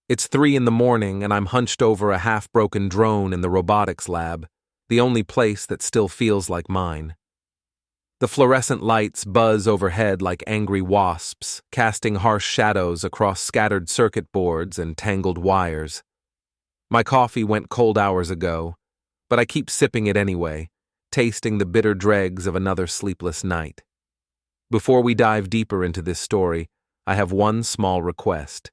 It's 3 in the morning and I'm hunched over a half-broken drone in the robotics lab, the only place that still feels like mine. The fluorescent lights buzz overhead like angry wasps, casting harsh shadows across scattered circuit boards and tangled wires. My coffee went cold hours ago, but I keep sipping it anyway, tasting the bitter dregs of another sleepless night. Before we dive deeper into this story, I have one small request.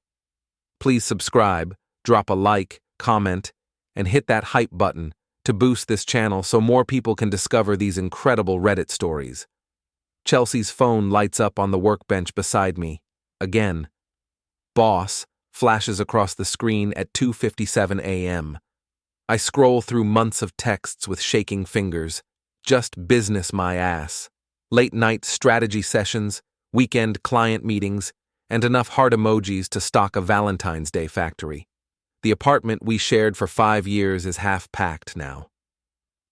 Please subscribe, drop a like, comment, and hit that hype button to boost this channel so more people can discover these incredible Reddit stories. Chelsea's phone lights up on the workbench beside me. Again. Boss flashes across the screen at 2:57 a.m. I scroll through months of texts with shaking fingers. Just business my ass. Late-night strategy sessions, weekend client meetings, and enough heart emojis to stock a Valentine's Day factory. The apartment we shared for 5 years is half-packed now.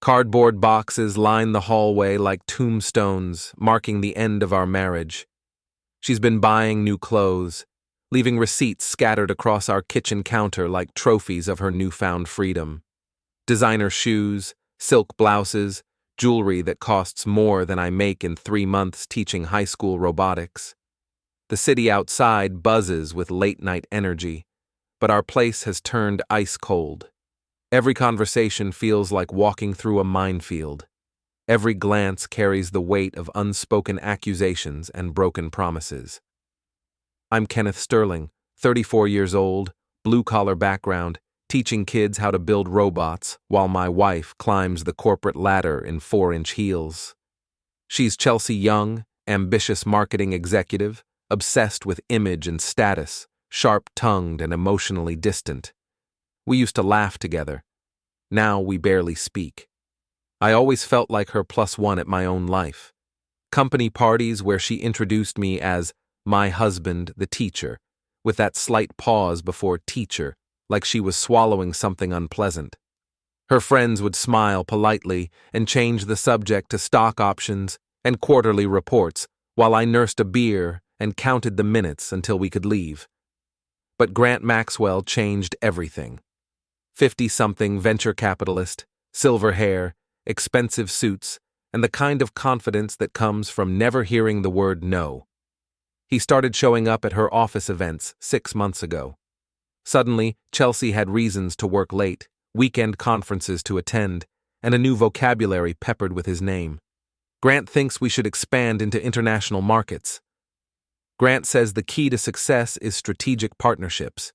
Cardboard boxes line the hallway like tombstones, marking the end of our marriage. She's been buying new clothes, leaving receipts scattered across our kitchen counter like trophies of her newfound freedom. Designer shoes, silk blouses, jewelry that costs more than I make in 3 months teaching high school robotics. The city outside buzzes with late-night energy, but our place has turned ice cold. Every conversation feels like walking through a minefield. Every glance carries the weight of unspoken accusations and broken promises. I'm Kenneth Sterling, 34 years old, blue-collar background, teaching kids how to build robots while my wife climbs the corporate ladder in 4-inch heels. She's Chelsea Young, ambitious marketing executive, obsessed with image and status, sharp-tongued and emotionally distant. We used to laugh together. Now we barely speak. I always felt like her +1 at my own life. Company parties where she introduced me as my husband, the teacher, with that slight pause before teacher, like she was swallowing something unpleasant. Her friends would smile politely and change the subject to stock options and quarterly reports, while I nursed a beer and counted the minutes until we could leave. But Grant Maxwell changed everything. 50-something venture capitalist, silver hair, expensive suits, and the kind of confidence that comes from never hearing the word no. He started showing up at her office events 6 months ago. Suddenly, Chelsea had reasons to work late, weekend conferences to attend, and a new vocabulary peppered with his name. Grant thinks we should expand into international markets. Grant says the key to success is strategic partnerships.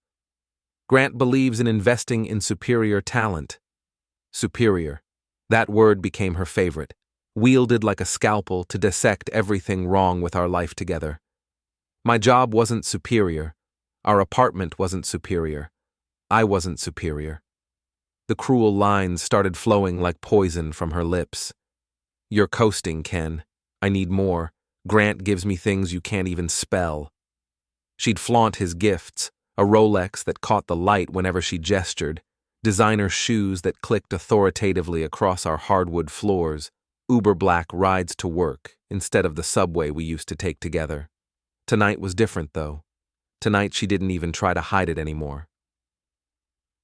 Grant believes in investing in superior talent. Superior. That word became her favorite, wielded like a scalpel to dissect everything wrong with our life together. My job wasn't superior. Our apartment wasn't superior. I wasn't superior. The cruel lines started flowing like poison from her lips. You're coasting, Ken. I need more. Grant gives me things you can't even spell. She'd flaunt his gifts, a Rolex that caught the light whenever she gestured, designer shoes that clicked authoritatively across our hardwood floors, uber-black rides to work instead of the subway we used to take together. Tonight was different, though. Tonight she didn't even try to hide it anymore.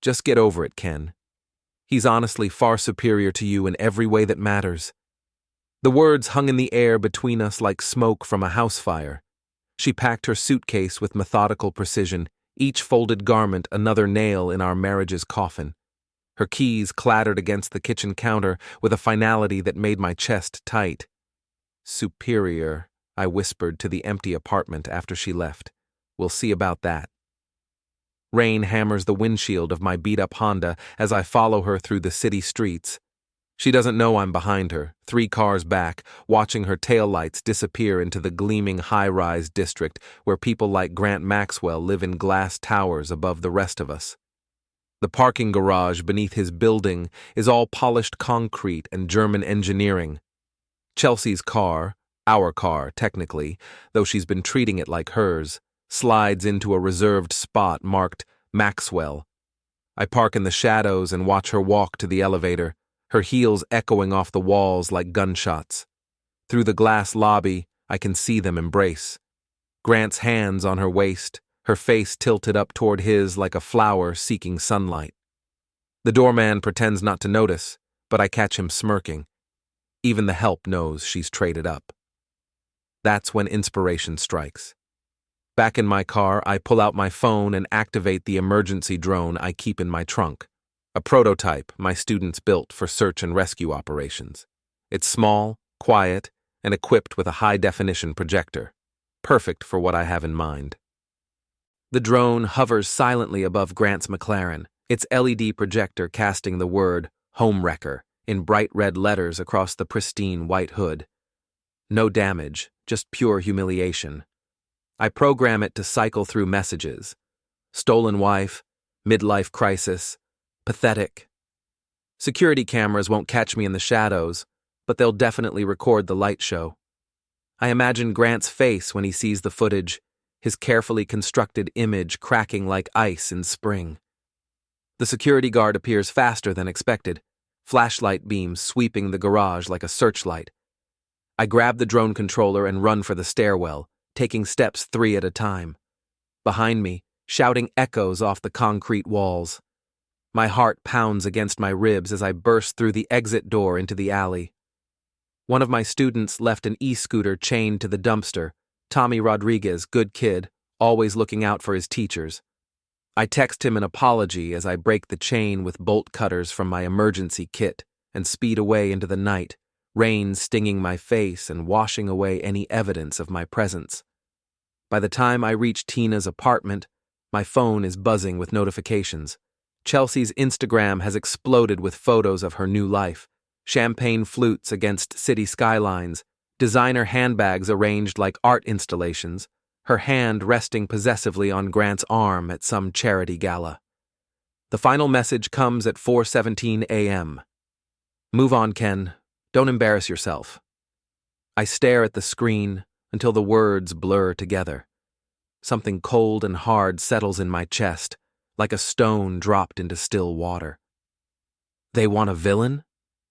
Just get over it, Ken. He's honestly far superior to you in every way that matters. The words hung in the air between us like smoke from a house fire. She packed her suitcase with methodical precision, each folded garment another nail in our marriage's coffin. Her keys clattered against the kitchen counter with a finality that made my chest tight. Superior, I whispered to the empty apartment after she left. We'll see about that. Rain hammers the windshield of my beat-up Honda as I follow her through the city streets. She doesn't know I'm behind her, 3 cars back, watching her taillights disappear into the gleaming high-rise district where people like Grant Maxwell live in glass towers above the rest of us. The parking garage beneath his building is all polished concrete and German engineering. Chelsea's car, our car technically, though she's been treating it like hers, slides into a reserved spot marked Maxwell. I park in the shadows and watch her walk to the elevator, her heels echoing off the walls like gunshots. Through the glass lobby, I can see them embrace. Grant's hands on her waist, her face tilted up toward his like a flower seeking sunlight. The doorman pretends not to notice, but I catch him smirking. Even the help knows she's traded up. That's when inspiration strikes. Back in my car, I pull out my phone and activate the emergency drone I keep in my trunk, a prototype my students built for search and rescue operations. It's small, quiet, and equipped with a high-definition projector, perfect for what I have in mind. The drone hovers silently above Grant's McLaren, its LED projector casting the word "Homewrecker" in bright red letters across the pristine white hood. No damage, just pure humiliation. I program it to cycle through messages. Stolen wife, midlife crisis, pathetic. Security cameras won't catch me in the shadows, but they'll definitely record the light show. I imagine Grant's face when he sees the footage, his carefully constructed image cracking like ice in spring. The security guard appears faster than expected, flashlight beams sweeping the garage like a searchlight. I grab the drone controller and run for the stairwell, taking steps 3 at a time. Behind me, shouting echoes off the concrete walls. My heart pounds against my ribs as I burst through the exit door into the alley. One of my students left an e-scooter chained to the dumpster. Tommy Rodriguez, good kid, always looking out for his teachers. I text him an apology as I break the chain with bolt cutters from my emergency kit and speed away into the night, rain stinging my face and washing away any evidence of my presence. By the time I reach Tina's apartment, my phone is buzzing with notifications. Chelsea's Instagram has exploded with photos of her new life, champagne flutes against city skylines, designer handbags arranged like art installations, her hand resting possessively on Grant's arm at some charity gala. The final message comes at 4:17 a.m. Move on, Ken. Don't embarrass yourself. I stare at the screen until the words blur together. Something cold and hard settles in my chest, like a stone dropped into still water. They want a villain?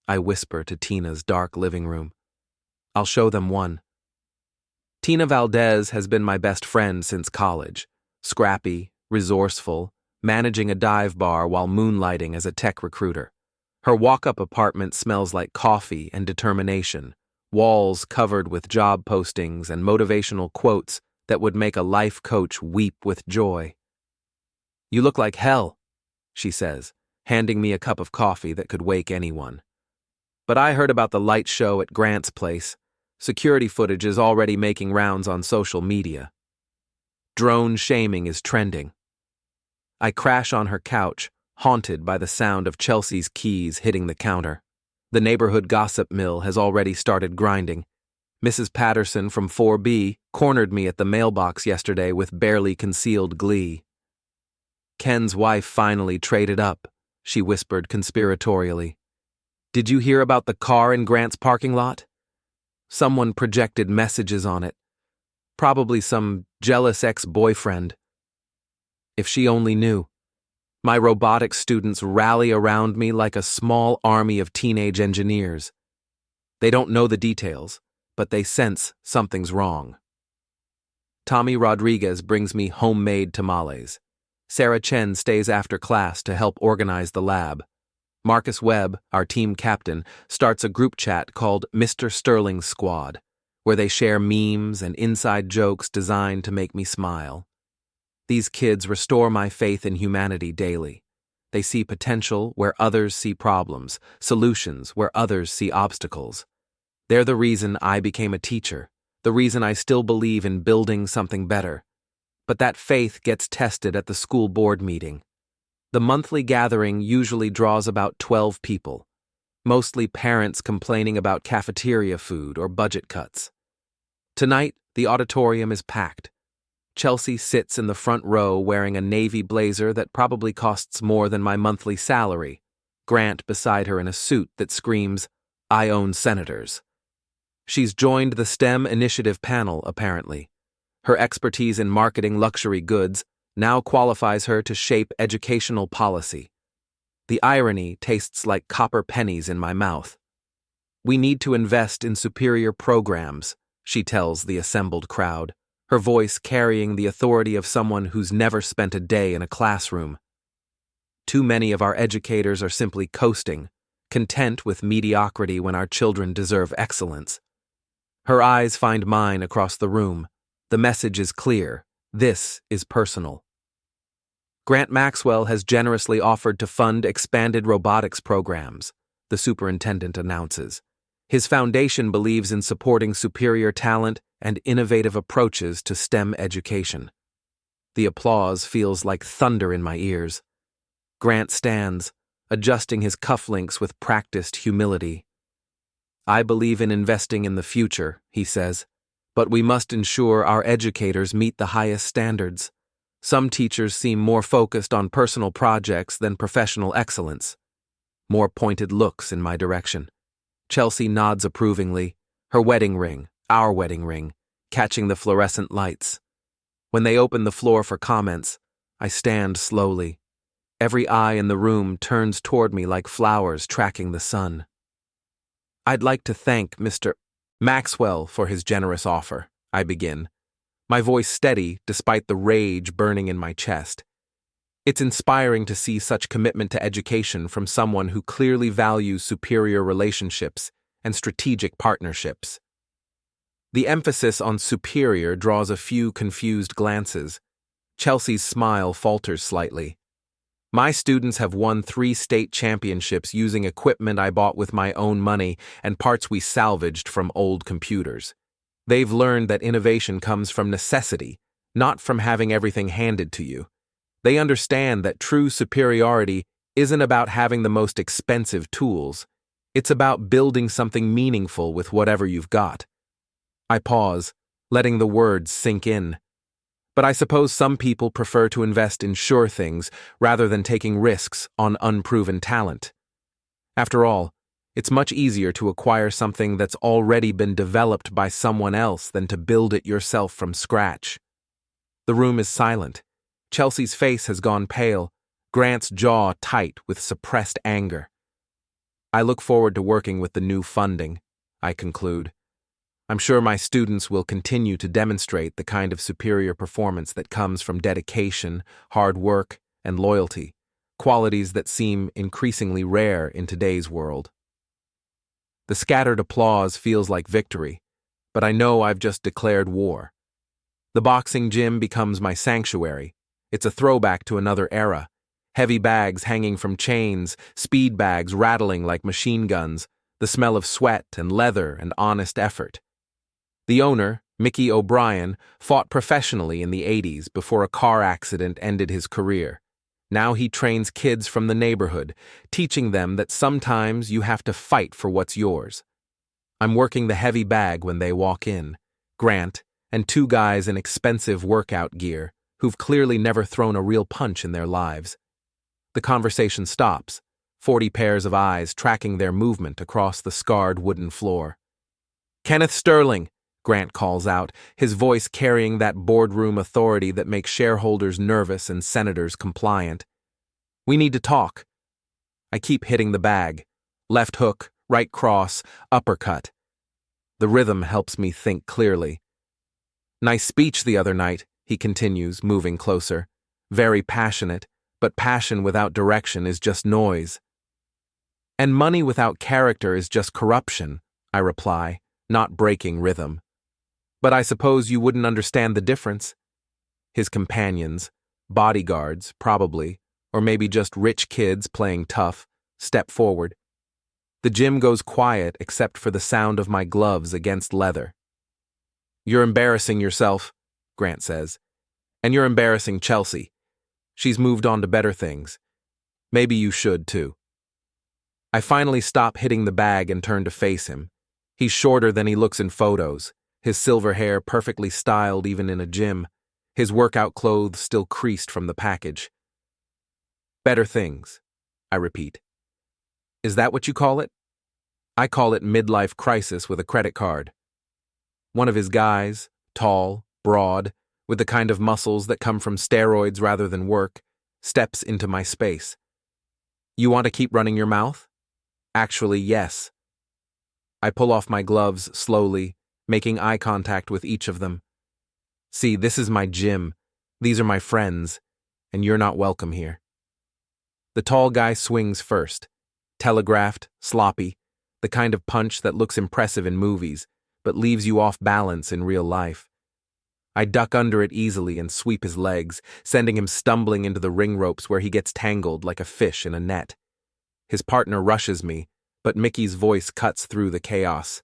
I whisper to Tina's dark living room. I'll show them one. Tina Valdez has been my best friend since college, scrappy, resourceful, managing a dive bar while moonlighting as a tech recruiter. Her walk-up apartment smells like coffee and determination, walls covered with job postings and motivational quotes that would make a life coach weep with joy. You look like hell, she says, handing me a cup of coffee that could wake anyone. But I heard about the light show at Grant's place. Security footage is already making rounds on social media. Drone shaming is trending. I crash on her couch, haunted by the sound of Chelsea's keys hitting the counter. The neighborhood gossip mill has already started grinding. Mrs. Patterson from 4B cornered me at the mailbox yesterday with barely concealed glee. Ken's wife finally traded up, she whispered conspiratorially. Did you hear about the car in Grant's parking lot? Someone projected messages on it. Probably some jealous ex-boyfriend. If she only knew. My robotics students rally around me like a small army of teenage engineers. They don't know the details, but they sense something's wrong. Tommy Rodriguez brings me homemade tamales. Sarah Chen stays after class to help organize the lab. Marcus Webb, our team captain, starts a group chat called Mr. Sterling's Squad, where they share memes and inside jokes designed to make me smile. These kids restore my faith in humanity daily. They see potential where others see problems, solutions where others see obstacles. They're the reason I became a teacher, the reason I still believe in building something better. But that faith gets tested at the school board meeting. The monthly gathering usually draws about 12 people, mostly parents complaining about cafeteria food or budget cuts. Tonight, the auditorium is packed. Chelsea sits in the front row wearing a navy blazer that probably costs more than my monthly salary. Grant beside her in a suit that screams, "I own senators." She's joined the STEM initiative panel, apparently. Her expertise in marketing luxury goods now qualifies her to shape educational policy. The irony tastes like copper pennies in my mouth. We need to invest in superior programs, she tells the assembled crowd. her voice carrying the authority of someone who's never spent a day in a classroom. Too many of our educators are simply coasting, content with mediocrity when our children deserve excellence. Her eyes find mine across the room. The message is clear. This is personal. Grant Maxwell has generously offered to fund expanded robotics programs, the superintendent announces. His foundation believes in supporting superior talent and innovative approaches to STEM education. The applause feels like thunder in my ears. Grant stands, adjusting his cufflinks with practiced humility. I believe in investing in the future, he says, but we must ensure our educators meet the highest standards. Some teachers seem more focused on personal projects than professional excellence. More pointed looks in my direction. Chelsea nods approvingly, her wedding ring, our wedding ring, catching the fluorescent lights. When they open the floor for comments, I stand slowly. Every eye in the room turns toward me like flowers tracking the sun. I'd like to thank Mr. Maxwell for his generous offer, I begin, my voice steady despite the rage burning in my chest. It's inspiring to see such commitment to education from someone who clearly values superior relationships and strategic partnerships. The emphasis on superior draws a few confused glances. Chelsea's smile falters slightly. My students have won 3 state championships using equipment I bought with my own money and parts we salvaged from old computers. They've learned that innovation comes from necessity, not from having everything handed to you. They understand that true superiority isn't about having the most expensive tools. It's about building something meaningful with whatever you've got. I pause, letting the words sink in. But I suppose some people prefer to invest in sure things rather than taking risks on unproven talent. After all, it's much easier to acquire something that's already been developed by someone else than to build it yourself from scratch. The room is silent. Chelsea's face has gone pale, Grant's jaw tight with suppressed anger. I look forward to working with the new funding, I conclude. I'm sure my students will continue to demonstrate the kind of superior performance that comes from dedication, hard work, and loyalty, qualities that seem increasingly rare in today's world. The scattered applause feels like victory, but I know I've just declared war. The boxing gym becomes my sanctuary. It's a throwback to another era. Heavy bags hanging from chains, speed bags rattling like machine guns, the smell of sweat and leather and honest effort. The owner, Mickey O'Brien, fought professionally in the 80s before a car accident ended his career. Now he trains kids from the neighborhood, teaching them that sometimes you have to fight for what's yours. I'm working the heavy bag when they walk in, Grant, and 2 guys in expensive workout gear, who've clearly never thrown a real punch in their lives. The conversation stops, 40 pairs of eyes tracking their movement across the scarred wooden floor. "Kenneth Sterling," Grant calls out, his voice carrying that boardroom authority that makes shareholders nervous and senators compliant. "We need to talk." I keep hitting the bag. Left hook, right cross, uppercut. The rhythm helps me think clearly. "Nice speech the other night," he continues, moving closer. "Very passionate, but passion without direction is just noise." "And money without character is just corruption," I reply, not breaking rhythm. "But I suppose you wouldn't understand the difference." His companions, bodyguards, probably, or maybe just rich kids playing tough, step forward. The gym goes quiet except for the sound of my gloves against leather. "You're embarrassing yourself," Grant says. "And you're embarrassing Chelsea. She's moved on to better things. Maybe you should, too." I finally stop hitting the bag and turn to face him. He's shorter than he looks in photos, his silver hair perfectly styled even in a gym, his workout clothes still creased from the package. "Better things," I repeat. "Is that what you call it?" I call it midlife crisis with a credit card. One of his guys, tall, broad, with the kind of muscles that come from steroids rather than work, steps into my space. "You want to keep running your mouth?" "Actually, yes." I pull off my gloves slowly, making eye contact with each of them. See, this is my gym. These are my friends, and you're not welcome here. The tall guy swings first. Telegraphed, sloppy, the kind of punch that looks impressive in movies, but leaves you off balance in real life. I duck under it easily and sweep his legs, sending him stumbling into the ring ropes where he gets tangled like a fish in a net. His partner rushes me, but Mickey's voice cuts through the chaos.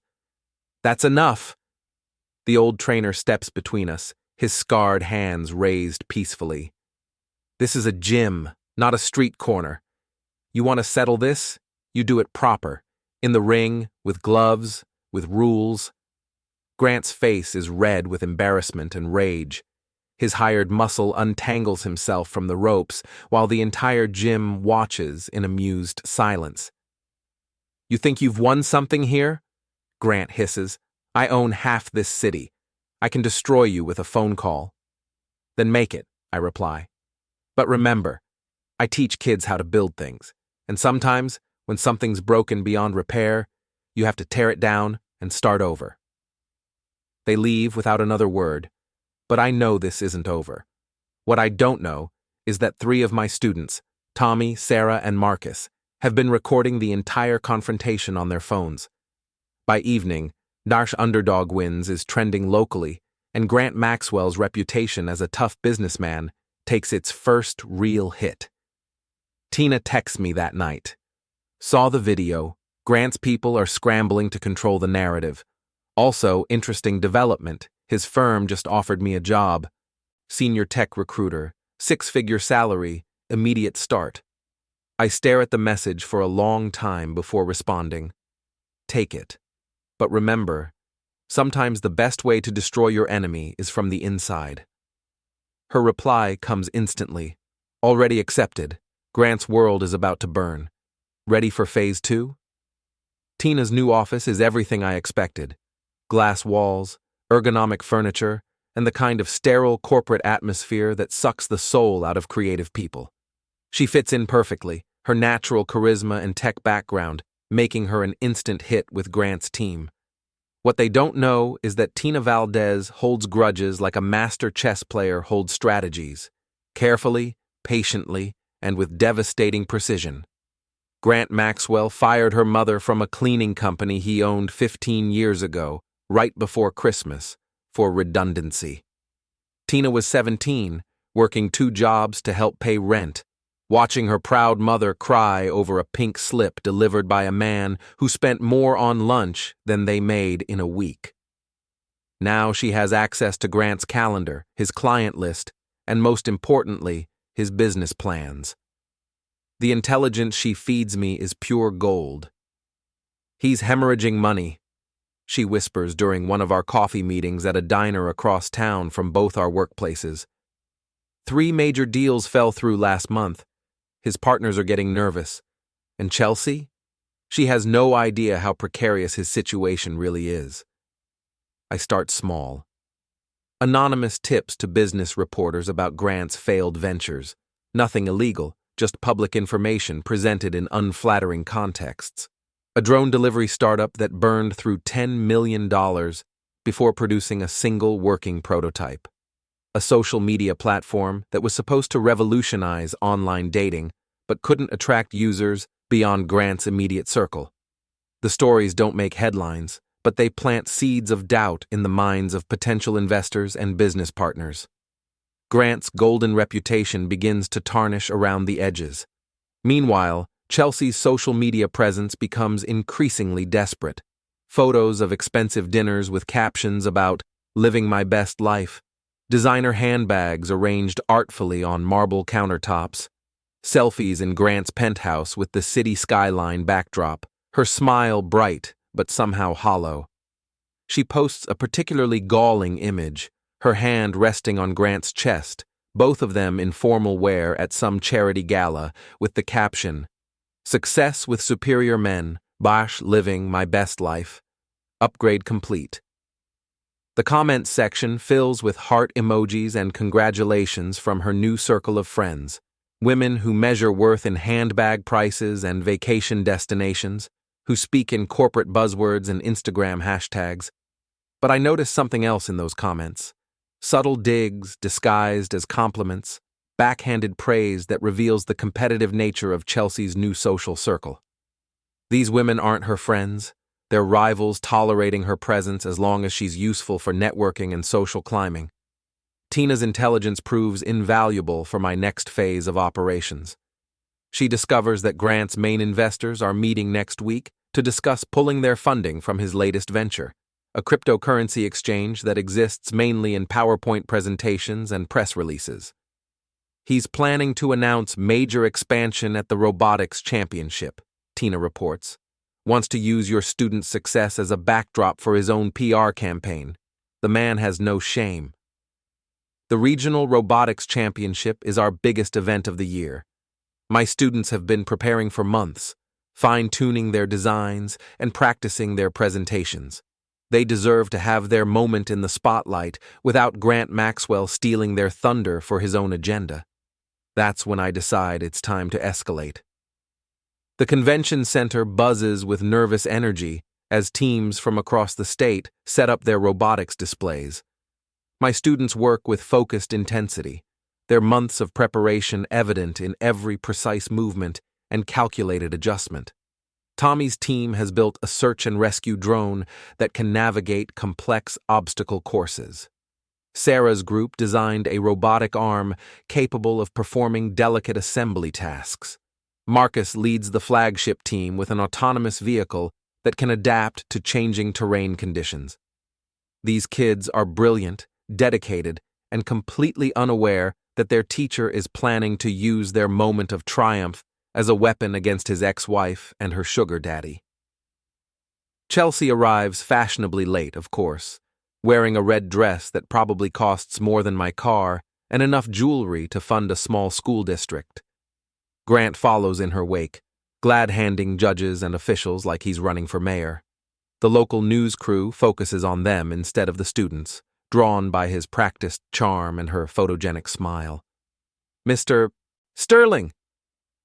That's enough! The old trainer steps between us, his scarred hands raised peacefully. This is a gym, not a street corner. You want to settle this? You do it proper. In the ring, with gloves, with rules. Grant's face is red with embarrassment and rage. His hired muscle untangles himself from the ropes while the entire gym watches in amused silence. You think you've won something here? Grant hisses. I own half this city. I can destroy you with a phone call. Then make it, I reply. But remember, I teach kids how to build things, and sometimes, when something's broken beyond repair, you have to tear it down and start over. They leave without another word, but I know this isn't over. What I don't know is that 3 of my students, Tommy, Sarah, and Marcus, have been recording the entire confrontation on their phones. By evening, Darsh Underdog Wins is trending locally, and Grant Maxwell's reputation as a tough businessman takes its first real hit. Tina texts me that night. Saw the video. Grant's people are scrambling to control the narrative. Also, interesting development. His firm just offered me a job. Senior tech recruiter, 6-figure salary, immediate start. I stare at the message for a long time before responding. Take it. But remember, sometimes the best way to destroy your enemy is from the inside. Her reply comes instantly. Already accepted. Grant's world is about to burn. Ready for phase 2? Tina's new office is everything I expected. Glass walls, ergonomic furniture, and the kind of sterile corporate atmosphere that sucks the soul out of creative people. She fits in perfectly, her natural charisma and tech background, making her an instant hit with Grant's team. What they don't know is that Tina Valdez holds grudges like a master chess player holds strategies, carefully, patiently, and with devastating precision. Grant Maxwell fired her mother from a cleaning company he owned 15 years ago, right before Christmas, for redundancy. Tina was 17, working 2 jobs to help pay rent, watching her proud mother cry over a pink slip delivered by a man who spent more on lunch than they made in a week. Now she has access to Grant's calendar, his client list, and most importantly, his business plans. The intelligence she feeds me is pure gold. He's hemorrhaging money, she whispers during one of our coffee meetings at a diner across town from both our workplaces. 3 major deals fell through last month. His partners are getting nervous. And Chelsea? She has no idea how precarious his situation really is. I start small. Anonymous tips to business reporters about Grant's failed ventures. Nothing illegal, just public information presented in unflattering contexts. A drone delivery startup that burned through $10 million before producing a single working prototype. A social media platform that was supposed to revolutionize online dating, but couldn't attract users beyond Grant's immediate circle. The stories don't make headlines, but they plant seeds of doubt in the minds of potential investors and business partners. Grant's golden reputation begins to tarnish around the edges. Meanwhile, Chelsea's social media presence becomes increasingly desperate. Photos of expensive dinners with captions about living my best life, designer handbags arranged artfully on marble countertops, selfies in Grant's penthouse with the city skyline backdrop, her smile bright but somehow hollow. She posts a particularly galling image, her hand resting on Grant's chest, both of them in formal wear at some charity gala, with the caption, "Success with superior men, Bosch living my best life. Upgrade complete." The comments section fills with heart emojis and congratulations from her new circle of friends, women who measure worth in handbag prices and vacation destinations, who speak in corporate buzzwords and Instagram hashtags. But I noticed something else in those comments. Subtle digs disguised as compliments, backhanded praise that reveals the competitive nature of Chelsea's new social circle. These women aren't her friends, they're rivals tolerating her presence as long as she's useful for networking and social climbing. Tina's intelligence proves invaluable for my next phase of operations. She discovers that Grant's main investors are meeting next week to discuss pulling their funding from his latest venture, a cryptocurrency exchange that exists mainly in PowerPoint presentations and press releases. He's planning to announce major expansion at the robotics championship, Tina reports. Wants to use your students' success as a backdrop for his own PR campaign. The man has no shame. The Regional Robotics Championship is our biggest event of the year. My students have been preparing for months, fine-tuning their designs and practicing their presentations. They deserve to have their moment in the spotlight without Grant Maxwell stealing their thunder for his own agenda. That's when I decide it's time to escalate. The convention center buzzes with nervous energy as teams from across the state set up their robotics displays. My students work with focused intensity, their months of preparation evident in every precise movement and calculated adjustment. Tommy's team has built a search and rescue drone that can navigate complex obstacle courses. Sarah's group designed a robotic arm capable of performing delicate assembly tasks. Marcus leads the flagship team with an autonomous vehicle that can adapt to changing terrain conditions. These kids are brilliant, dedicated, and completely unaware that their teacher is planning to use their moment of triumph as a weapon against his ex-wife and her sugar daddy. Chelsea arrives fashionably late, of course, wearing a red dress that probably costs more than my car and enough jewelry to fund a small school district. Grant follows in her wake, glad-handing judges and officials like he's running for mayor. The local news crew focuses on them instead of the students, drawn by his practiced charm and her photogenic smile. Mr. Sterling!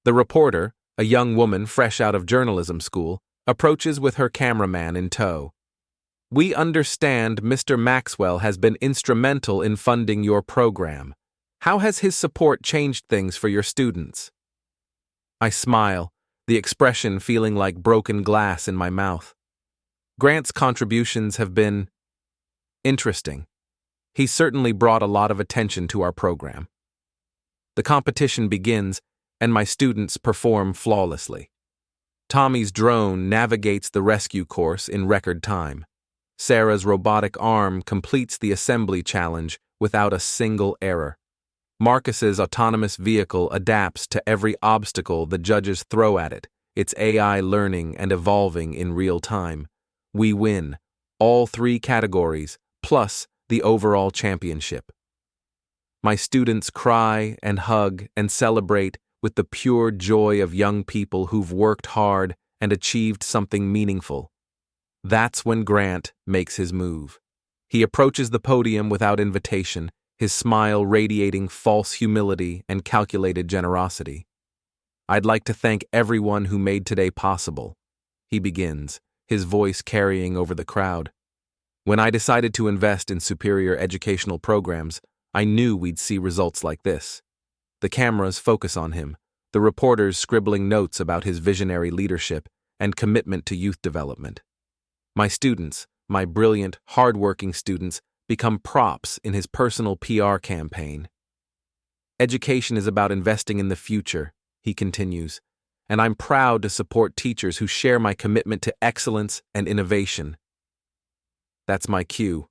The reporter, a young woman fresh out of journalism school, approaches with her cameraman in tow. We understand Mr. Maxwell has been instrumental in funding your program. How has his support changed things for your students? I smile, the expression feeling like broken glass in my mouth. Grant's contributions have been interesting. He certainly brought a lot of attention to our program. The competition begins, and my students perform flawlessly. Tommy's drone navigates the rescue course in record time. Sarah's robotic arm completes the assembly challenge without a single error. Marcus's autonomous vehicle adapts to every obstacle the judges throw at it, its AI learning and evolving in real time. We win, all 3 categories, plus the overall championship. My students cry and hug and celebrate with the pure joy of young people who've worked hard and achieved something meaningful. That's when Grant makes his move. He approaches the podium without invitation, his smile radiating false humility and calculated generosity. I'd like to thank everyone who made today possible, he begins, his voice carrying over the crowd. When I decided to invest in superior educational programs, I knew we'd see results like this. The cameras focus on him, the reporters scribbling notes about his visionary leadership and commitment to youth development. My students, my brilliant, hard-working students, become props in his personal PR campaign. Education is about investing in the future, he continues, and I'm proud to support teachers who share my commitment to excellence and innovation. That's my cue.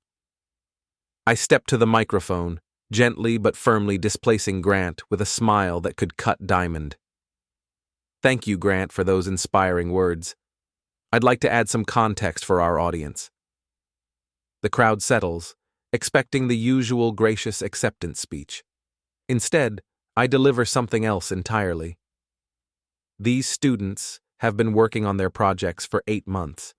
I step to the microphone, gently but firmly displacing Grant with a smile that could cut diamond. Thank you, Grant, for those inspiring words. I'd like to add some context for our audience. The crowd settles, expecting the usual gracious acceptance speech. Instead, I deliver something else entirely. These students have been working on their projects for 8 months.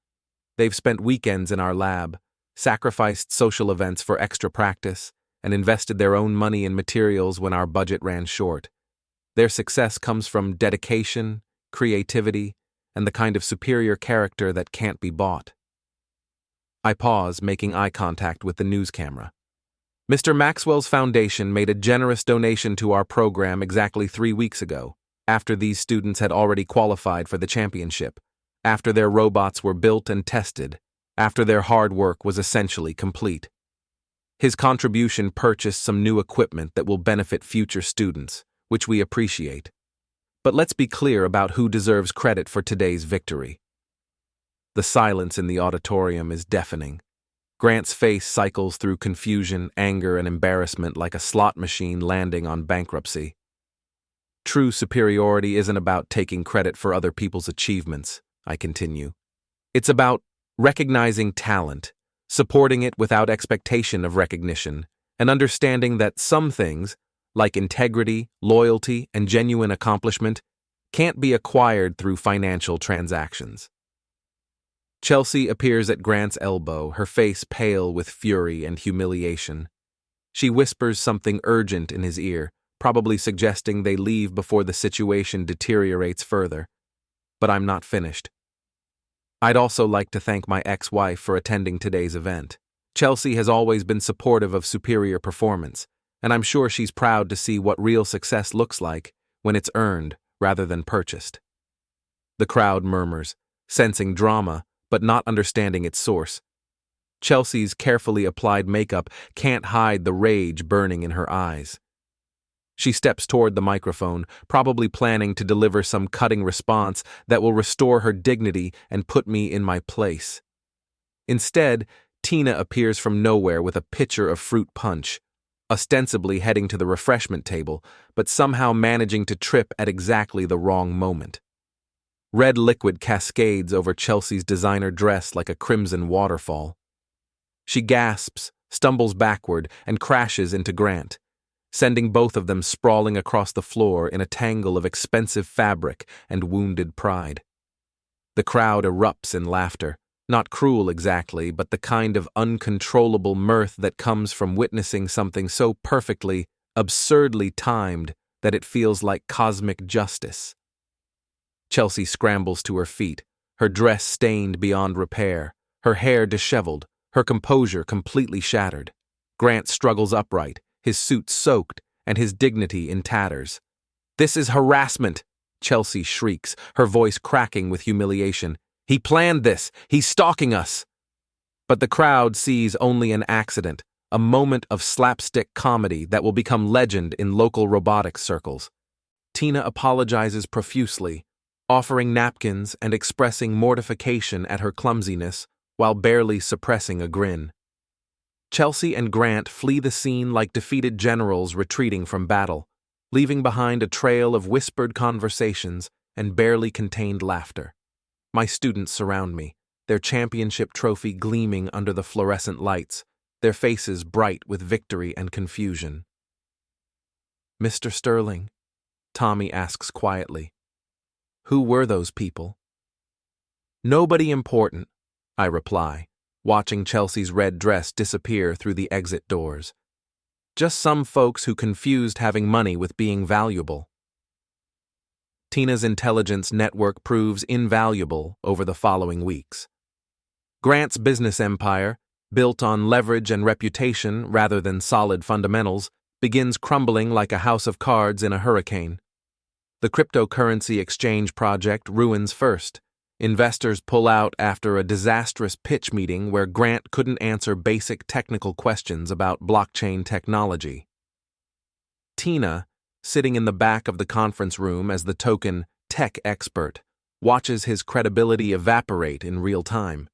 They've spent weekends in our lab, sacrificed social events for extra practice, and invested their own money in materials when our budget ran short. Their success comes from dedication, creativity, and the kind of superior character that can't be bought. I pause, making eye contact with the news camera. Mr. Maxwell's foundation made a generous donation to our program exactly 3 weeks ago, after these students had already qualified for the championship, after their robots were built and tested, after their hard work was essentially complete. His contribution purchased some new equipment that will benefit future students, which we appreciate. But let's be clear about who deserves credit for today's victory. The silence in the auditorium is deafening. Grant's face cycles through confusion, anger, and embarrassment like a slot machine landing on bankruptcy. True superiority isn't about taking credit for other people's achievements, I continue. It's about recognizing talent, supporting it without expectation of recognition, and understanding that some things, like integrity, loyalty, and genuine accomplishment, can't be acquired through financial transactions. Chelsea appears at Grant's elbow, her face pale with fury and humiliation. She whispers something urgent in his ear, probably suggesting they leave before the situation deteriorates further. But I'm not finished. I'd also like to thank my ex-wife for attending today's event. Chelsea has always been supportive of superior performance, and I'm sure she's proud to see what real success looks like when it's earned rather than purchased. The crowd murmurs, sensing drama, but not understanding its source. Chelsea's carefully applied makeup can't hide the rage burning in her eyes. She steps toward the microphone, probably planning to deliver some cutting response that will restore her dignity and put me in my place. Instead, Tina appears from nowhere with a pitcher of fruit punch, ostensibly heading to the refreshment table, but somehow managing to trip at exactly the wrong moment. Red liquid cascades over Chelsea's designer dress like a crimson waterfall. She gasps, stumbles backward, and crashes into Grant, sending both of them sprawling across the floor in a tangle of expensive fabric and wounded pride. The crowd erupts in laughter, not cruel exactly, but the kind of uncontrollable mirth that comes from witnessing something so perfectly, absurdly timed that it feels like cosmic justice. Chelsea scrambles to her feet, her dress stained beyond repair, her hair disheveled, her composure completely shattered. Grant struggles upright, his suit soaked, and his dignity in tatters. "This is harassment," Chelsea shrieks, her voice cracking with humiliation. "He planned this. He's stalking us." But the crowd sees only an accident, a moment of slapstick comedy that will become legend in local robotics circles. Tina apologizes profusely, offering napkins and expressing mortification at her clumsiness while barely suppressing a grin. Chelsea and Grant flee the scene like defeated generals retreating from battle, leaving behind a trail of whispered conversations and barely contained laughter. My students surround me, their championship trophy gleaming under the fluorescent lights, their faces bright with victory and confusion. "Mr. Sterling," Tommy asks quietly, "who were those people?" "Nobody important," I reply, watching Chelsea's red dress disappear through the exit doors. "Just some folks who confused having money with being valuable." Tina's intelligence network proves invaluable over the following weeks. Grant's business empire, built on leverage and reputation rather than solid fundamentals, begins crumbling like a house of cards in a hurricane. The cryptocurrency exchange project ruins first. Investors pull out after a disastrous pitch meeting where Grant couldn't answer basic technical questions about blockchain technology. Tina, sitting in the back of the conference room as the token tech expert, watches his credibility evaporate in real time.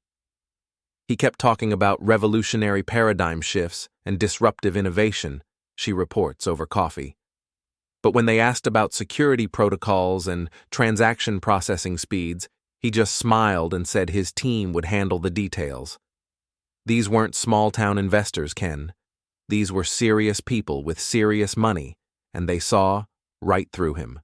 He kept talking about revolutionary paradigm shifts and disruptive innovation, she reports over coffee. But when they asked about security protocols and transaction processing speeds, he just smiled and said his team would handle the details. These weren't small-town investors, Ken. These were serious people with serious money, and they saw right through him.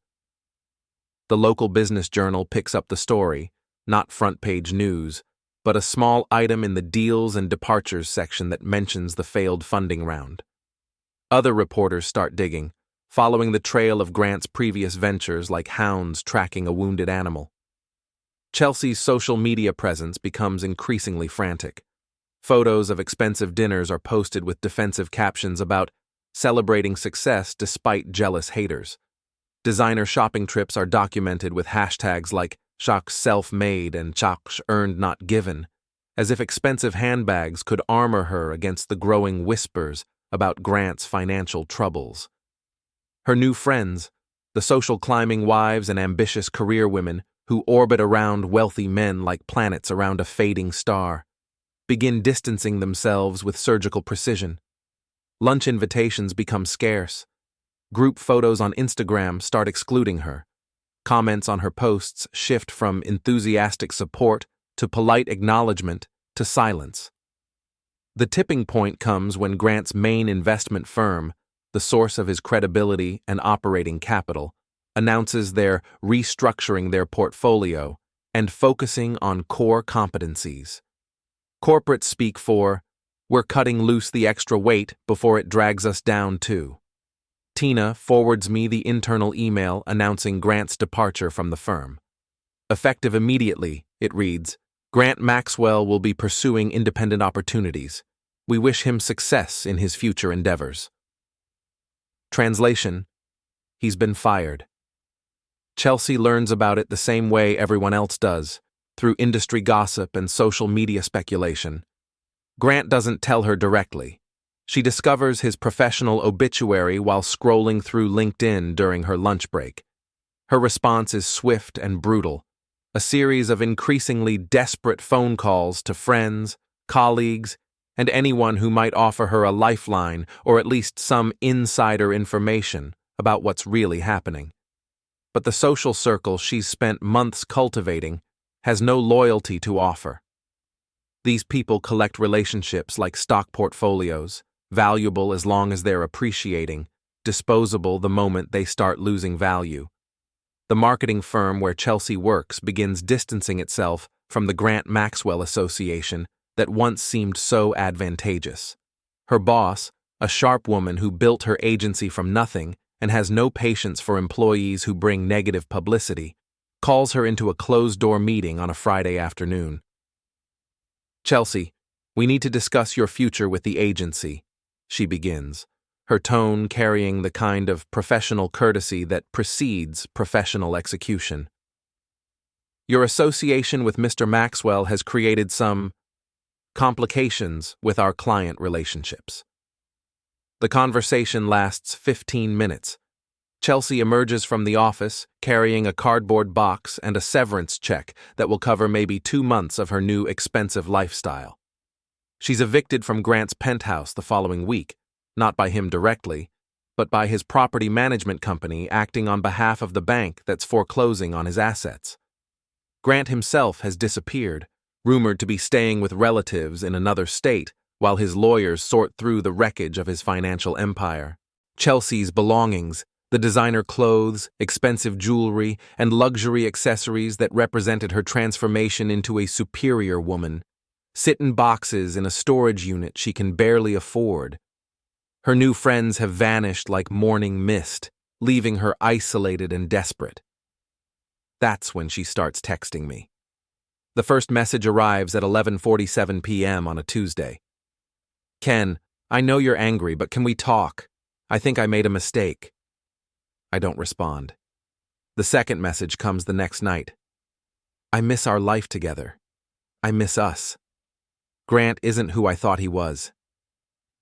The local business journal picks up the story, not front-page news, but a small item in the deals and departures section that mentions the failed funding round. Other reporters start digging, following the trail of Grant's previous ventures like hounds tracking a wounded animal. Chelsea's social media presence becomes increasingly frantic. Photos of expensive dinners are posted with defensive captions about celebrating success despite jealous haters. Designer shopping trips are documented with hashtags like "Shaq self-made" and "Shaq earned not given," as if expensive handbags could armor her against the growing whispers about Grant's financial troubles. Her new friends, the social climbing wives and ambitious career women who orbit around wealthy men like planets around a fading star, begin distancing themselves with surgical precision. Lunch invitations become scarce. Group photos on Instagram start excluding her. Comments on her posts shift from enthusiastic support to polite acknowledgement to silence. The tipping point comes when Grant's main investment firm, the source of his credibility and operating capital, announces they're restructuring their portfolio and focusing on core competencies. Corporates speak for, "We're cutting loose the extra weight before it drags us down too." Tina forwards me the internal email announcing Grant's departure from the firm. Effective immediately, it reads, "Grant Maxwell will be pursuing independent opportunities. We wish him success in his future endeavors." Translation: He's been fired. Chelsea learns about it the same way everyone else does, through industry gossip and social media speculation. Grant doesn't tell her directly. She discovers his professional obituary while scrolling through LinkedIn during her lunch break. Her response is swift and brutal, a series of increasingly desperate phone calls to friends, colleagues, and anyone who might offer her a lifeline or at least some insider information about what's really happening. But the social circle she's spent months cultivating has no loyalty to offer. These people collect relationships like stock portfolios, valuable as long as they're appreciating, disposable the moment they start losing value. The marketing firm where Chelsea works begins distancing itself from the Grant Maxwell Association that once seemed so advantageous. Her boss, a sharp woman who built her agency from nothing and has no patience for employees who bring negative publicity, calls her into a closed-door meeting on a Friday afternoon. "Chelsea, we need to discuss your future with the agency," she begins, her tone carrying the kind of professional courtesy that precedes professional execution. "Your association with Mr. Maxwell has created some complications with our client relationships." The conversation lasts 15 minutes. Chelsea emerges from the office carrying a cardboard box and a severance check that will cover maybe 2 months of her new expensive lifestyle. She's evicted from Grant's penthouse the following week, not by him directly, but by his property management company acting on behalf of the bank that's foreclosing on his assets. Grant himself has disappeared, rumored to be staying with relatives in another state, while his lawyers sort through the wreckage of his financial empire. Chelsea's belongings, the designer clothes, expensive jewelry, and luxury accessories that represented her transformation into a superior woman, sit in boxes in a storage unit she can barely afford. Her new friends have vanished like morning mist, leaving her isolated and desperate. That's when she starts texting me. The first message arrives at 11:47 p.m. on a Tuesday. "Ken, I know you're angry, but can we talk? I think I made a mistake." I don't respond. The second message comes the next night. "I miss our life together. I miss us. Grant isn't who I thought he was."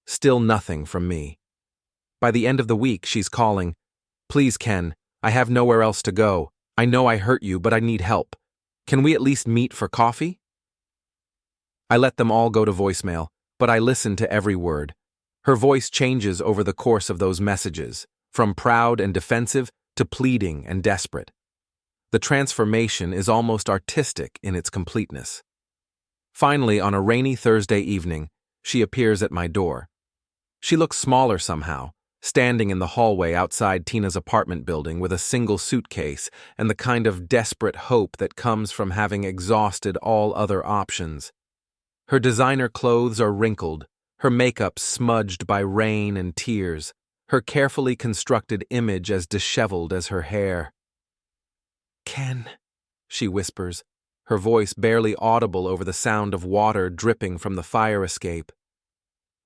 Still nothing from me. By the end of the week, she's calling, "Please, Ken, I have nowhere else to go. I know I hurt you, but I need help. Can we at least meet for coffee?" I let them all go to voicemail, but I listen to every word. Her voice changes over the course of those messages, from proud and defensive to pleading and desperate. The transformation is almost artistic in its completeness. Finally, on a rainy Thursday evening, she appears at my door. She looks smaller somehow, standing in the hallway outside Tina's apartment building with a single suitcase and the kind of desperate hope that comes from having exhausted all other options. Her designer clothes are wrinkled, her makeup smudged by rain and tears, her carefully constructed image as disheveled as her hair. "Ken," she whispers, her voice barely audible over the sound of water dripping from the fire escape.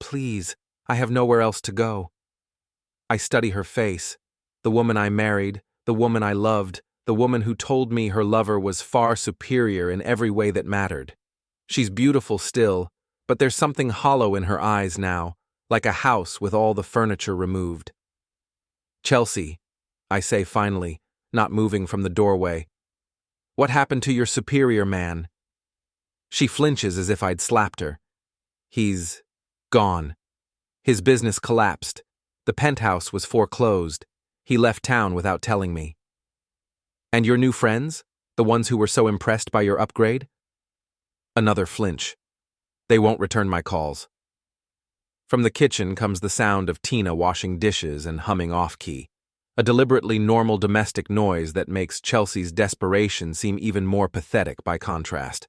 Please, I have nowhere else to go. I study her face, the woman I married, the woman I loved, the woman who told me her lover was far superior in every way that mattered. She's beautiful still, but there's something hollow in her eyes now, like a house with all the furniture removed. Chelsea, I say finally, not moving from the doorway. What happened to your superior man? She flinches as if I'd slapped her. He's gone. His business collapsed. The penthouse was foreclosed. He left town without telling me. And your new friends? The ones who were so impressed by your upgrade? Another flinch. They won't return my calls. From the kitchen comes the sound of Tina washing dishes and humming off-key, a deliberately normal domestic noise that makes Chelsea's desperation seem even more pathetic by contrast.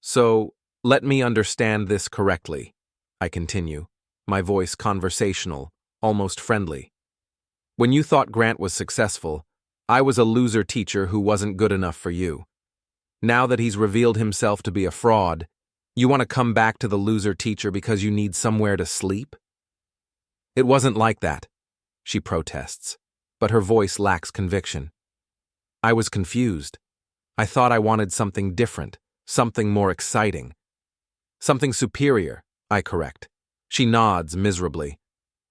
So, let me understand this correctly, I continue, my voice conversational, almost friendly. When you thought Grant was successful, I was a loser teacher who wasn't good enough for you. Now that he's revealed himself to be a fraud, you want to come back to the loser teacher because you need somewhere to sleep? It wasn't like that, she protests, but her voice lacks conviction. I was confused. I thought I wanted something different, something more exciting. Something superior, I correct. She nods miserably.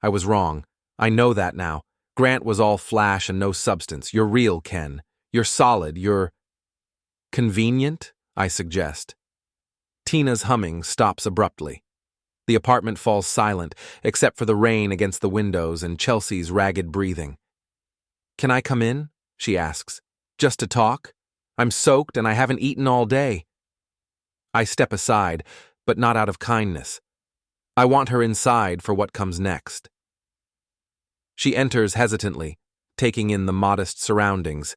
I was wrong. I know that now. Grant was all flash and no substance. You're real, Ken. You're solid. You're convenient, I suggest. Tina's humming stops abruptly. The apartment falls silent, except for the rain against the windows and Chelsea's ragged breathing. Can I come in? She asks. Just to talk? I'm soaked and I haven't eaten all day. I step aside, but not out of kindness. I want her inside for what comes next. She enters hesitantly, taking in the modest surroundings.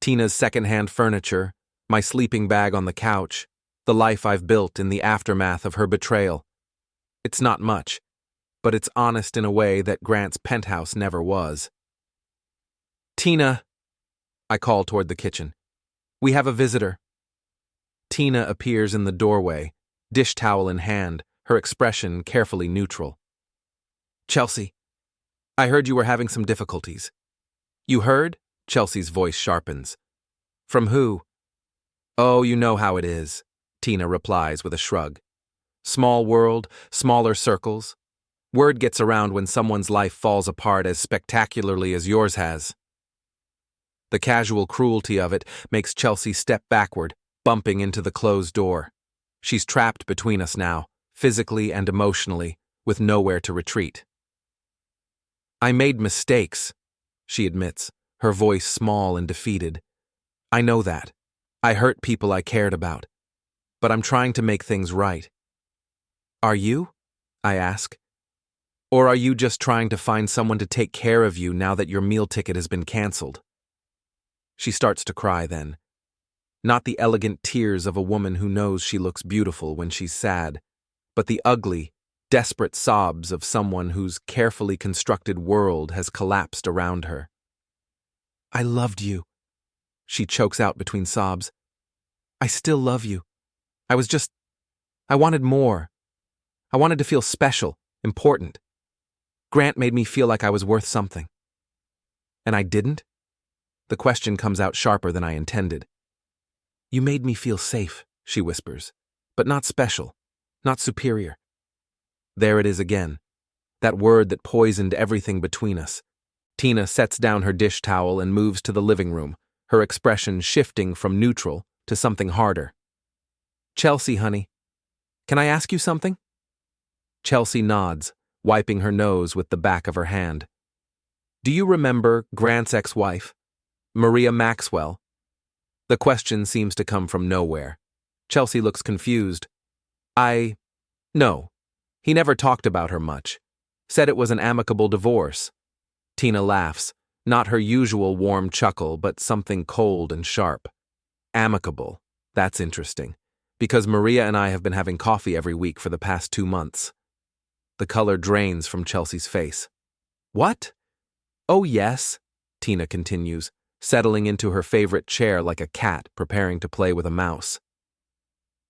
Tina's secondhand furniture, my sleeping bag on the couch, the life I've built in the aftermath of her betrayal. It's not much, but it's honest in a way that Grant's penthouse never was. Tina, I call toward the kitchen. We have a visitor. Tina appears in the doorway, dish towel in hand, her expression carefully neutral. Chelsea, I heard you were having some difficulties. You heard? Chelsea's voice sharpens. From who? Oh, you know how it is, Tina replies with a shrug. Small world, smaller circles. Word gets around when someone's life falls apart as spectacularly as yours has. The casual cruelty of it makes Chelsea step backward, bumping into the closed door. She's trapped between us now, physically and emotionally, with nowhere to retreat. I made mistakes, she admits, her voice small and defeated. I know that. I hurt people I cared about. But I'm trying to make things right. Are you? I ask. Or are you just trying to find someone to take care of you now that your meal ticket has been canceled? She starts to cry then. Not the elegant tears of a woman who knows she looks beautiful when she's sad, but the ugly, desperate sobs of someone whose carefully constructed world has collapsed around her. I loved you, she chokes out between sobs. I still love you. I wanted more. I wanted to feel special, important. Grant made me feel like I was worth something. And I didn't? The question comes out sharper than I intended. You made me feel safe, she whispers, but not special, not superior. There it is again, that word that poisoned everything between us. Tina sets down her dish towel and moves to the living room, her expression shifting from neutral to something harder. Chelsea, honey, can I ask you something? Chelsea nods, wiping her nose with the back of her hand. Do you remember Grant's ex-wife, Maria Maxwell? The question seems to come from nowhere. Chelsea looks confused. No. He never talked about her much. Said it was an amicable divorce. Tina laughs, not her usual warm chuckle, but something cold and sharp. Amicable. That's interesting, because Maria and I have been having coffee every week for the past 2 months. The color drains from Chelsea's face. What? Oh, yes, Tina continues, settling into her favorite chair like a cat preparing to play with a mouse.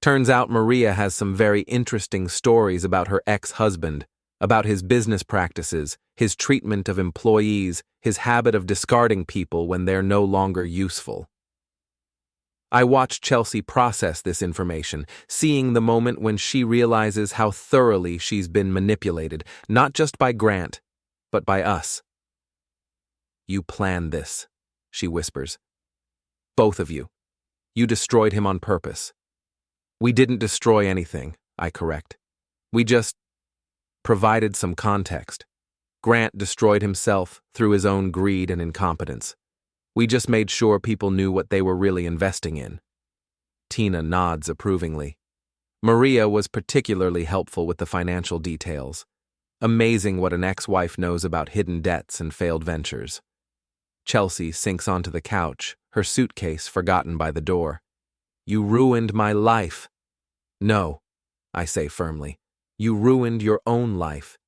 Turns out Maria has some very interesting stories about her ex-husband, about his business practices, his treatment of employees, his habit of discarding people when they're no longer useful. I watch Chelsea process this information, seeing the moment when she realizes how thoroughly she's been manipulated, not just by Grant, but by us. "You planned this," she whispers. "Both of you. You destroyed him on purpose." "We didn't destroy anything," I correct. "We just provided some context. Grant destroyed himself through his own greed and incompetence. We just made sure people knew what they were really investing in." Tina nods approvingly. Maria was particularly helpful with the financial details. Amazing what an ex-wife knows about hidden debts and failed ventures. Chelsea sinks onto the couch, her suitcase forgotten by the door. "You ruined my life." "No," I say firmly. "You ruined your own life.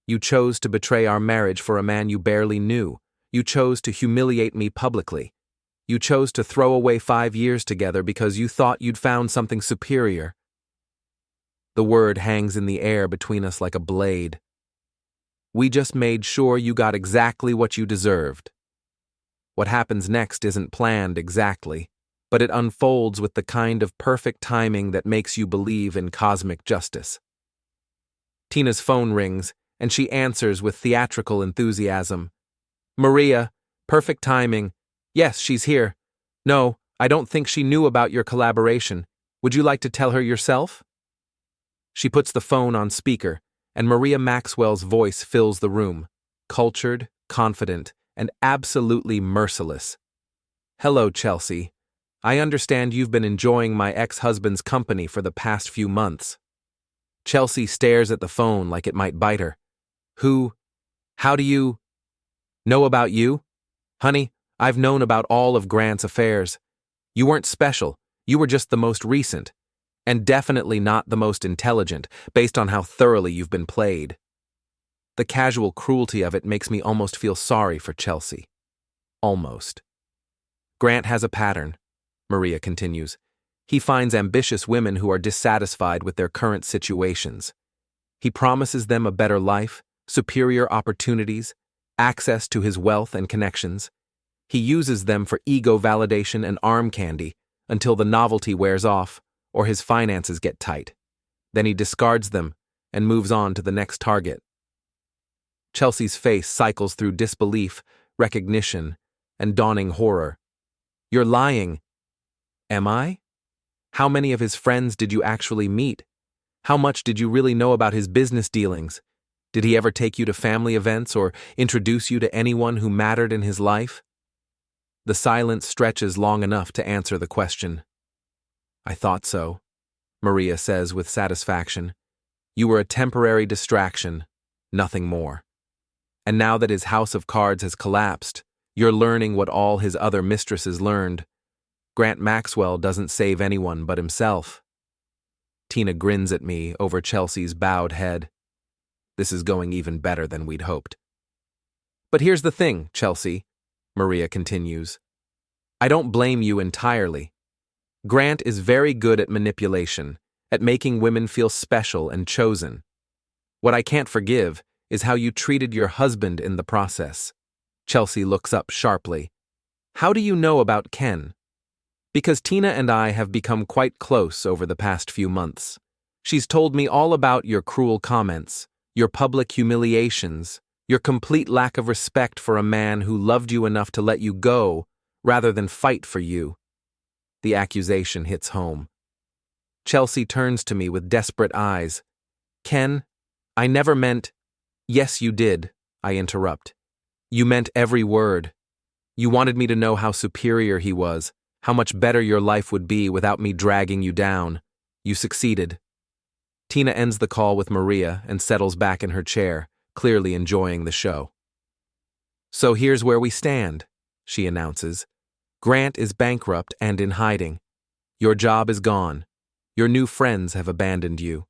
You chose to betray our marriage for a man you barely knew. You chose to humiliate me publicly. You chose to throw away 5 years together because you thought you'd found something superior." The word hangs in the air between us like a blade. "We just made sure you got exactly what you deserved." What happens next isn't planned exactly, but it unfolds with the kind of perfect timing that makes you believe in cosmic justice. Tina's phone rings, and she answers with theatrical enthusiasm. "Maria, perfect timing. Yes, she's here. No, I don't think she knew about your collaboration. Would you like to tell her yourself?" She puts the phone on speaker, and Maria Maxwell's voice fills the room, cultured, confident, and absolutely merciless. "Hello, Chelsea. I understand you've been enjoying my ex-husband's company for the past few months." Chelsea stares at the phone like it might bite her. How do you know about you? Honey, I've known about all of Grant's affairs. You weren't special, you were just the most recent, and definitely not the most intelligent, based on how thoroughly you've been played. The casual cruelty of it makes me almost feel sorry for Chelsea. Almost. "Grant has a pattern," Maria continues. "He finds ambitious women who are dissatisfied with their current situations. He promises them a better life, superior opportunities, access to his wealth and connections. He uses them for ego validation and arm candy until the novelty wears off or his finances get tight. Then he discards them and moves on to the next target." Chelsea's face cycles through disbelief, recognition, and dawning horror. "You're lying." "Am I? How many of his friends did you actually meet? How much did you really know about his business dealings? Did he ever take you to family events or introduce you to anyone who mattered in his life?" The silence stretches long enough to answer the question. "I thought so," Maria says with satisfaction. "You were a temporary distraction, nothing more. And now that his house of cards has collapsed, you're learning what all his other mistresses learned. Grant Maxwell doesn't save anyone but himself." Tina grins at me over Chelsea's bowed head. This is going even better than we'd hoped. "But here's the thing, Chelsea," Maria continues. "I don't blame you entirely. Grant is very good at manipulation, at making women feel special and chosen. What I can't forgive is how you treated your husband in the process." Chelsea looks up sharply. "How do you know about Ken?" "Because Tina and I have become quite close over the past few months. She's told me all about your cruel comments, your public humiliations, your complete lack of respect for a man who loved you enough to let you go rather than fight for you." The accusation hits home. Chelsea turns to me with desperate eyes. "Ken, I never meant—" "Yes, you did," I interrupt. "You meant every word. You wanted me to know how superior he was, how much better your life would be without me dragging you down. You succeeded." Tina ends the call with Maria and settles back in her chair, clearly enjoying the show. "So here's where we stand," she announces. "Grant is bankrupt and in hiding. Your job is gone. Your new friends have abandoned you.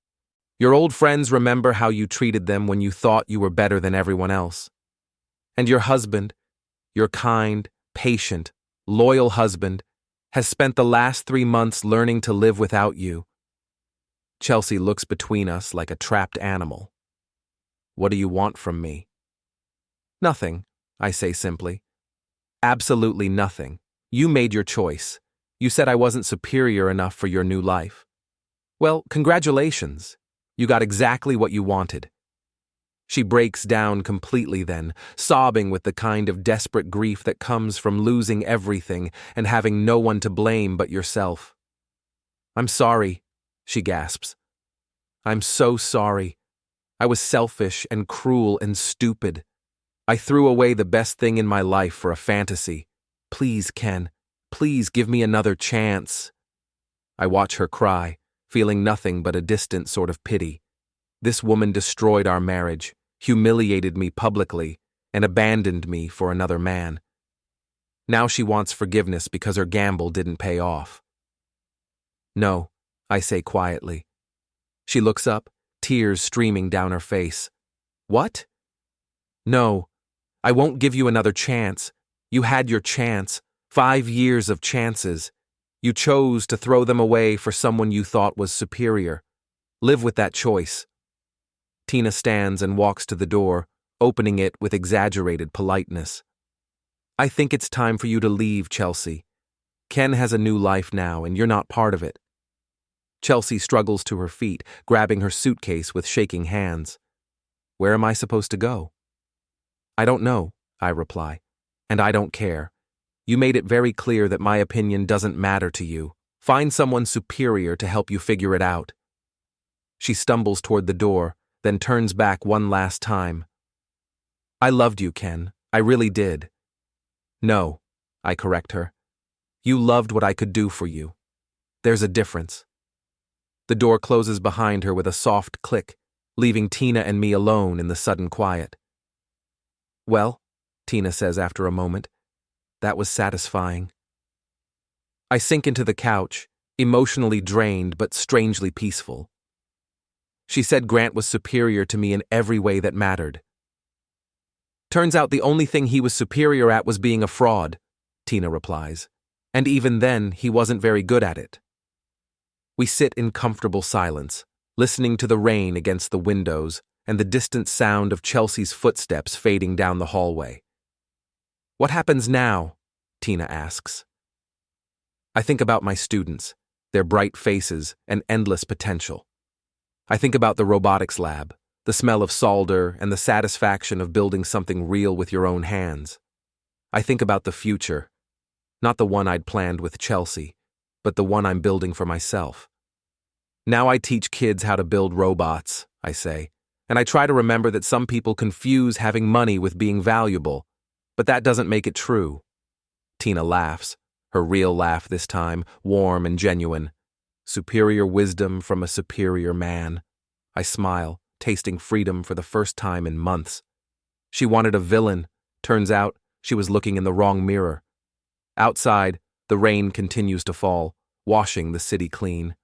Your old friends remember how you treated them when you thought you were better than everyone else. And your husband, your kind, patient, loyal husband, has spent the last 3 months learning to live without you. Chelsea looks between us like a trapped animal. What do you want from me? Nothing, I say simply. Absolutely nothing. You made your choice. You said I wasn't superior enough for your new life. Well, congratulations. You got exactly what you wanted. She breaks down completely then, sobbing with the kind of desperate grief that comes from losing everything and having no one to blame but yourself. I'm sorry, she gasps. I'm so sorry. I was selfish and cruel and stupid. I threw away the best thing in my life for a fantasy. Please, Ken, please give me another chance. I watch her cry, feeling nothing but a distant sort of pity. This woman destroyed our marriage, humiliated me publicly, and abandoned me for another man. Now she wants forgiveness because her gamble didn't pay off. No, I say quietly. She looks up, tears streaming down her face. What? No, I won't give you another chance. You had your chance, 5 years of chances. You chose to throw them away for someone you thought was superior. Live with that choice. Tina stands and walks to the door, opening it with exaggerated politeness. I think it's time for you to leave, Chelsea. Ken has a new life now, and you're not part of it. Chelsea struggles to her feet, grabbing her suitcase with shaking hands. Where am I supposed to go? I don't know, I reply, and I don't care. You made it very clear that my opinion doesn't matter to you. Find someone superior to help you figure it out. She stumbles toward the door, then turns back one last time. I loved you, Ken. I really did. No, I correct her. You loved what I could do for you. There's a difference. The door closes behind her with a soft click, leaving Tina and me alone in the sudden quiet. Well, Tina says after a moment, that was satisfying. I sink into the couch, emotionally drained but strangely peaceful. She said Grant was superior to me in every way that mattered. Turns out the only thing he was superior at was being a fraud, Tina replies, and even then he wasn't very good at it. We sit in comfortable silence, listening to the rain against the windows and the distant sound of Chelsea's footsteps fading down the hallway. What happens now? Tina asks. I think about my students, their bright faces, and endless potential. I think about the robotics lab, the smell of solder, and the satisfaction of building something real with your own hands. I think about the future, not the one I'd planned with Chelsea, but the one I'm building for myself. Now I teach kids how to build robots, I say, and I try to remember that some people confuse having money with being valuable, but that doesn't make it true. Tina laughs, her real laugh this time, warm and genuine. Superior wisdom from a superior man. I smile, tasting freedom for the first time in months. She wanted a villain. Turns out she was looking in the wrong mirror. Outside, the rain continues to fall, washing the city clean.